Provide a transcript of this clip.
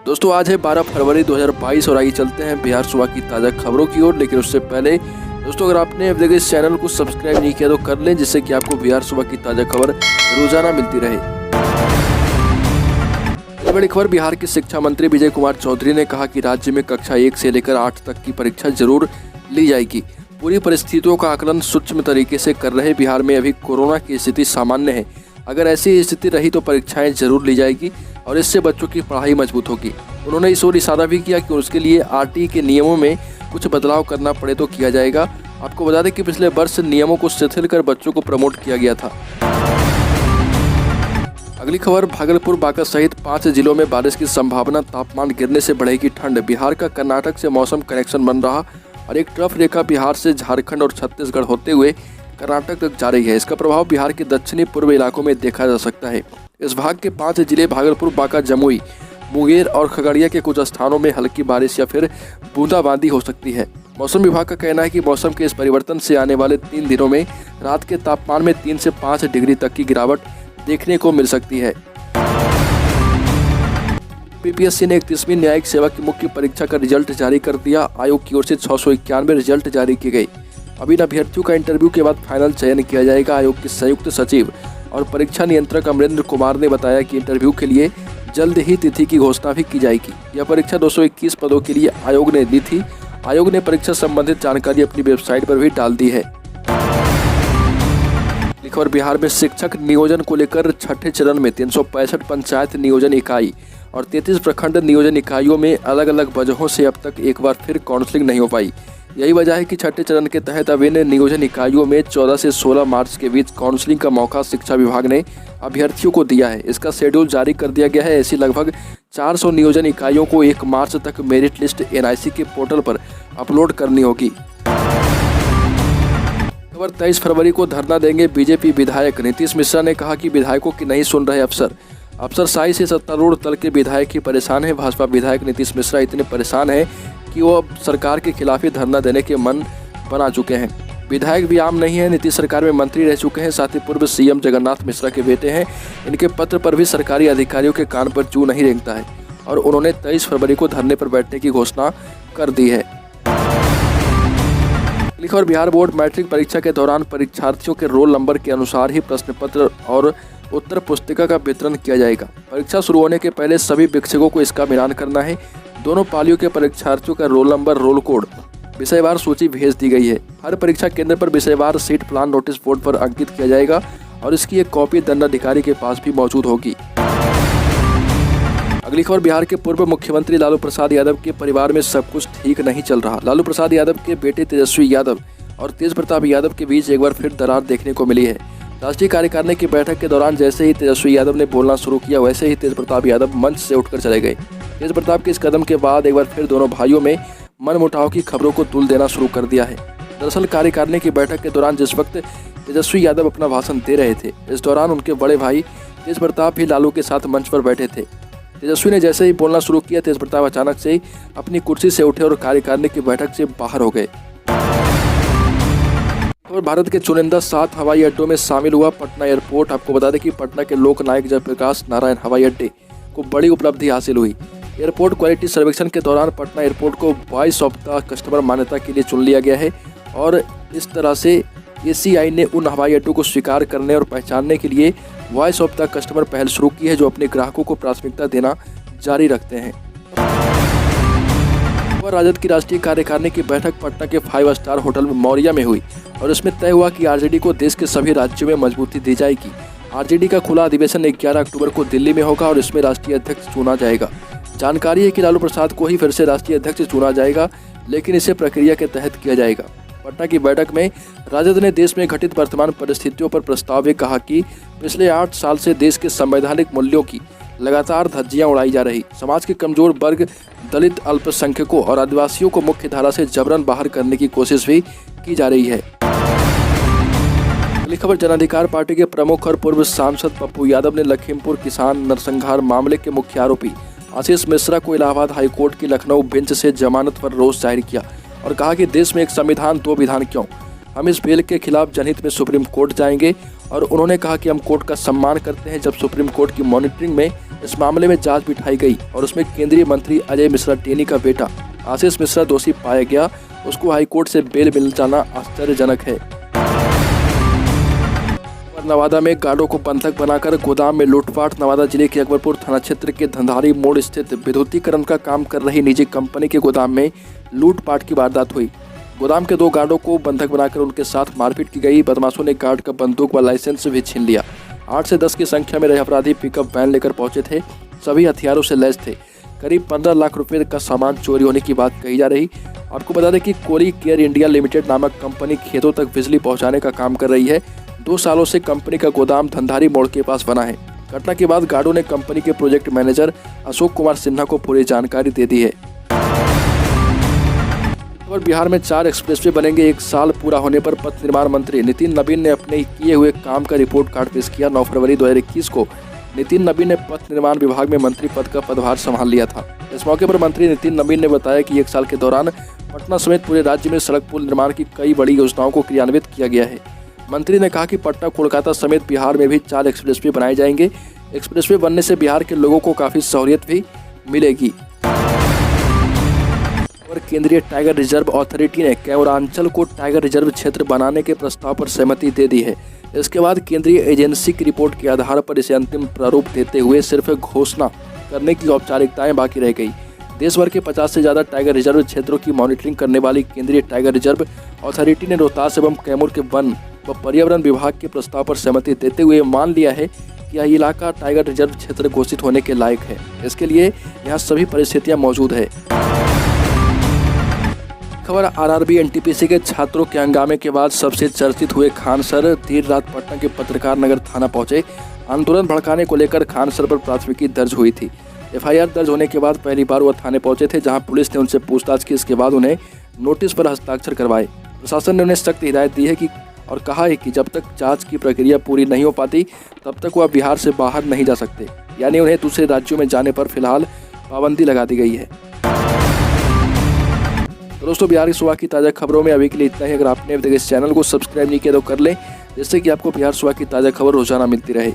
दोस्तों आज है 12 फरवरी 2022 और आइए चलते हैं बिहार सुबह की ताज़ा खबरों की ओर। लेकिन उससे पहले दोस्तों अगर आपने अब तक इस चैनल को सब्सक्राइब नहीं किया तो कर लें, जिससे कि आपको बिहार सुबह की ताज़ा खबर रोजाना मिलती रहे। बड़ी खबर, बिहार के शिक्षा मंत्री विजय कुमार चौधरी ने कहा कि राज्य में कक्षा 1 से लेकर 8 तक की परीक्षा जरूर ली जाएगी। पूरी परिस्थितियों का आकलन सूक्ष्म तरीके से कर रहे बिहार में अभी कोरोना की स्थिति सामान्य है। अगर ऐसी स्थिति रही तो परीक्षाएं जरूर ली जाएगी और इससे बच्चों की पढ़ाई मजबूत होगी। उन्होंने इस ओर इशारा भी किया कि उसके लिए आरटी के नियमों में कुछ बदलाव करना पड़े तो किया जाएगा। आपको बता दें कि पिछले वर्ष नियमों को शिथिल कर बच्चों को प्रमोट किया गया था। अगली खबर, भागलपुर, बांका सहित 5 जिलों में बारिश की संभावना, तापमान गिरने से बढ़ेगी ठंड। बिहार का कर्नाटक से मौसम कनेक्शन बन रहा और एक ट्रफ रेखा बिहार से झारखंड और छत्तीसगढ़ होते हुए कर्नाटक तक जा रही है। इसका प्रभाव बिहार के दक्षिणी पूर्व इलाकों में देखा जा सकता है। इस भाग के 5 जिले भागलपुर, बांका, जमुई, मुंगेर और खगड़िया के कुछ स्थानों में हल्की बारिश या फिर बूंदाबांदी हो सकती है। मौसम विभाग का कहना है कि मौसम के इस परिवर्तन से आने वाले 3 दिनों में रात के तापमान में 3 से 5 डिग्री तक की गिरावट देखने को मिल सकती है। पीपीएससी ने 31वीं न्यायिक सेवा की मुख्य परीक्षा का रिजल्ट जारी कर दिया। आयोग की ओर से 691 रिजल्ट जारी किए गए। अभी इन अभ्यर्थियों का इंटरव्यू के बाद फाइनल चयन किया जाएगा। आयोग के संयुक्त सचिव और परीक्षा नियंत्रक अमरेंद्र कुमार ने बताया कि इंटरव्यू के लिए जल्द ही तिथि की घोषणा भी की जाएगी। यह परीक्षा 221 पदों के लिए आयोग ने दी थी। आयोग ने परीक्षा संबंधित जानकारी अपनी वेबसाइट पर भी डाल दी है। खबर, बिहार में शिक्षक नियोजन को लेकर छठे चरण में 365 पंचायत नियोजन इकाई और 33 प्रखंड नियोजन इकाइयों में अलग अलग वजहों से अब तक एक बार फिर काउंसलिंग नहीं हो पाई। यही वजह है कि छठे चरण के तहत अब इन नियोजन इकाइयों में 14 से 16 मार्च के बीच काउंसलिंग का मौका शिक्षा विभाग ने अभ्यर्थियों को दिया है। इसका शेड्यूल जारी कर दिया गया है। ऐसी लगभग 400 नियोजन इकाइयों को 1 मार्च तक मेरिट लिस्ट एनआईसी के पोर्टल पर अपलोड करनी होगी। 23 फरवरी को धरना देंगे बीजेपी विधायक। नीतीश मिश्रा ने कहा कि विधायकों की नहीं सुन रहे अफसरशाही से सत्तारूढ़ दल के विधायक ही परेशान हैं। भाजपा विधायक नीतीश मिश्रा इतने परेशान हैं कि वो अब सरकार के खिलाफ ही धरना देने के मन बना चुके हैं। विधायक भी आम नहीं है, नीतीश सरकार में मंत्री रह चुके हैं। साथ ही पूर्व सीएम जगन्नाथ मिश्रा के बेटे हैं। इनके पत्र पर भी सरकारी अधिकारियों के कान पर जू नहीं रेंगता है और उन्होंने 23 फरवरी को धरने पर बैठने की घोषणा कर दी है। और बिहार बोर्ड मैट्रिक परीक्षा के दौरान परीक्षार्थियों के रोल नंबर के अनुसार ही प्रश्न पत्र और उत्तर पुस्तिका का वितरण किया जाएगा। परीक्षा शुरू होने के पहले सभी शिक्षकों को इसका मिलान करना है। दोनों पालियों के परीक्षार्थियों का रोल नंबर, रोल कोड, विषयवार सूची भेज दी गई है। हर परीक्षा केंद्र पर विषयवार सीट प्लान नोटिस बोर्ड पर अंकित किया जाएगा और इसकी एक कॉपी दंडाधिकारी के पास भी मौजूद होगी। अगली खबर, बिहार के पूर्व मुख्यमंत्री लालू प्रसाद यादव के परिवार में सब कुछ ठीक नहीं चल रहा। लालू प्रसाद यादव के बेटे तेजस्वी यादव और तेज प्रताप यादव के बीच एक बार फिर दरार देखने को मिली है। राष्ट्रीय कार्यकारिणी की बैठक के दौरान जैसे ही तेजस्वी यादव ने बोलना शुरू किया, वैसे ही तेज प्रताप यादव मंच से उठकर चले गए। तेज प्रताप के इस कदम के बाद एक बार फिर दोनों भाइयों में मनमुटाव की खबरों को तुल देना शुरू कर दिया है। दरअसल कार्यकारिणी की बैठक के दौरान जिस वक्त तेजस्वी यादव अपना भाषण दे रहे थे, इस दौरान उनके बड़े भाई तेज प्रताप भी लालू के साथ मंच पर बैठे थे। तेजस्वी ने जैसे ही बोलना शुरू किया, तेज प्रताप अचानक से ही अपनी कुर्सी से उठे और कार्यकारिणी की बैठक से बाहर हो गए। और भारत के चुनिंदा 7 हवाई अड्डों में शामिल हुआ पटना एयरपोर्ट। आपको बता दें कि पटना के लोकनायक जयप्रकाश नारायण हवाई अड्डे को बड़ी उपलब्धि हासिल हुई। एयरपोर्ट क्वालिटी सर्वेक्षण के दौरान पटना एयरपोर्ट को वॉइस ऑफ द कस्टमर मान्यता के लिए चुन लिया गया है और इस तरह से एसीआई ने उन हवाई अड्डों को स्वीकार करने और पहचानने के लिए वॉइस ऑफ द कस्टमर पहल शुरू की है, जो अपने ग्राहकों को प्राथमिकता देना जारी रखते हैं। और राजद की राष्ट्रीय कार्यकारिणी की बैठक पटना के 5 स्टार होटल मौर्या में हुई और इसमें तय हुआ कि आरजेडी को देश के सभी राज्यों में मजबूती दी जाएगी। आरजेडी का खुला अधिवेशन 11 अक्टूबर को दिल्ली में होगा और इसमें राष्ट्रीय अध्यक्ष चुना जाएगा। जानकारी है कि लालू प्रसाद को ही फिर से राष्ट्रीय अध्यक्ष चुना जाएगा, लेकिन इसे प्रक्रिया के तहत किया जाएगा। पटना की बैठक में राजद ने देश में घटित वर्तमान परिस्थितियों पर प्रस्ताव में कहा कि पिछले 8 साल से देश के संवैधानिक मूल्यों की लगातार धज्जियां उड़ाई जा रही। समाज के कमजोर वर्ग, दलित, अल्पसंख्यकों और आदिवासियों को मुख्य धारा से जबरन बाहर करने की कोशिश भी की जा रही है। अगली खबर, जन अधिकार पार्टी के प्रमुख और पूर्व सांसद पप्पू यादव ने लखीमपुर किसान नरसंहार मामले के मुख्य आरोपी आशीष मिश्रा को इलाहाबाद हाईकोर्ट की लखनऊ बेंच से जमानत पर रोष जाहिर किया और कहा कि देश में एक संविधान 2 विधान क्यों। हम इस बिल के खिलाफ जनहित में सुप्रीम कोर्ट जाएंगे। और उन्होंने कहा कि हम कोर्ट का सम्मान करते हैं। जब सुप्रीम कोर्ट की मॉनिटरिंग में इस मामले में जांच बिठाई गई और उसमें केंद्रीय मंत्री अजय मिश्रा टेनी का बेटा आशीष मिश्रा दोषी पाया गया, उसको हाईकोर्ट से बेल मिल जाना आश्चर्यजनक है। नवादा में गार्डों को बंधक बनाकर गोदाम में लूटपाट। नवादा जिले के अकबरपुर थाना क्षेत्र के धंधारी मोड़ स्थित विद्युतीकरण का काम कर रही निजी कंपनी के गोदाम में लूटपाट की वारदात हुई। गोदाम के 2 गार्डों को बंधक बनाकर उनके साथ मारपीट की गई। बदमाशों ने गार्ड का बंदूक व लाइसेंस भी छीन लिया। 8 से 10 की संख्या में रहे अपराधी पिकअप वैन लेकर पहुंचे थे। सभी हथियारों से लैस थे। करीब 15 लाख रुपए का सामान चोरी होने की बात कही जा रही। आपको बता दें कि कोली केयर इंडिया लिमिटेड नामक कंपनी खेतों तक बिजली पहुंचाने का काम कर रही है। 2 सालों से कंपनी का गोदाम धंधारी मोड़ के पास बना है। घटना के बाद गार्डों ने कंपनी के प्रोजेक्ट मैनेजर अशोक कुमार सिन्हा को पूरी जानकारी दे दी है। और बिहार में 4 एक्सप्रेसवे बनेंगे। 1 साल पूरा होने पर पथ निर्माण मंत्री नितिन नवीन ने अपने किए हुए काम का रिपोर्ट कार्ड पेश किया। 9 फरवरी 2021 को नितिन नवीन ने पथ निर्माण विभाग में मंत्री पद का पदभार संभाल लिया था। इस मौके पर मंत्री नितिन नवीन ने बताया कि 1 साल के दौरान पटना समेत पूरे राज्य में सड़क पुल निर्माण की कई बड़ी योजनाओं को क्रियान्वित किया गया है। मंत्री ने कहा कि पटना कोलकाता समेत बिहार में भी 4 एक्सप्रेसवे बनाए जाएंगे। एक्सप्रेसवे बनने से बिहार के लोगों को काफ़ी सहूलियत भी मिलेगी। और केंद्रीय टाइगर रिजर्व अथॉरिटी ने कैमूरांचल को टाइगर रिजर्व क्षेत्र बनाने के प्रस्ताव पर सहमति दे दी है। इसके बाद केंद्रीय एजेंसी की रिपोर्ट के आधार पर इसे अंतिम प्रारूप देते हुए सिर्फ घोषणा करने की औपचारिकताएं बाकी रह गई। देश भर के 50 से ज़्यादा टाइगर रिजर्व क्षेत्रों की मॉनिटरिंग करने वाली केंद्रीय टाइगर रिजर्व अथॉरिटी ने रोहतास एवं कैमूर के वन व पर्यावरण विभाग के प्रस्ताव पर सहमति देते हुए मान लिया है कि यह इलाका टाइगर रिजर्व क्षेत्र घोषित होने के लायक है। इसके लिए यहाँ सभी परिस्थितियाँ मौजूद है। खबर आरआरबी एनटीपीसी के छात्रों के हंगामे के बाद सबसे चर्चित हुए खान सर देर रात पटना के पत्रकार नगर थाना पहुंचे। आंदोलन भड़काने को लेकर खान सर पर प्राथमिकी दर्ज हुई थी। एफआईआर दर्ज होने के बाद पहली बार वह थाने पहुंचे थे, जहां पुलिस ने उनसे पूछताछ की। इसके बाद उन्हें नोटिस पर हस्ताक्षर करवाए। प्रशासन ने उन्हें सख्त हिदायत दी है कि और कहा है कि जब तक जांच की प्रक्रिया पूरी नहीं हो पाती तब तक वह बिहार से बाहर नहीं जा सकते, यानी उन्हें दूसरे राज्यों में जाने पर फिलहाल पाबंदी लगा दी गई है। तो दोस्तों, बिहार की सुबह की ताज़ा खबरों में अभी के लिए इतना ही। अगर आपने अभी तक इस चैनल को सब्सक्राइब नहीं किया तो कर लें, जिससे कि आपको बिहार सुबह की ताज़ा खबर रोजाना मिलती रहे।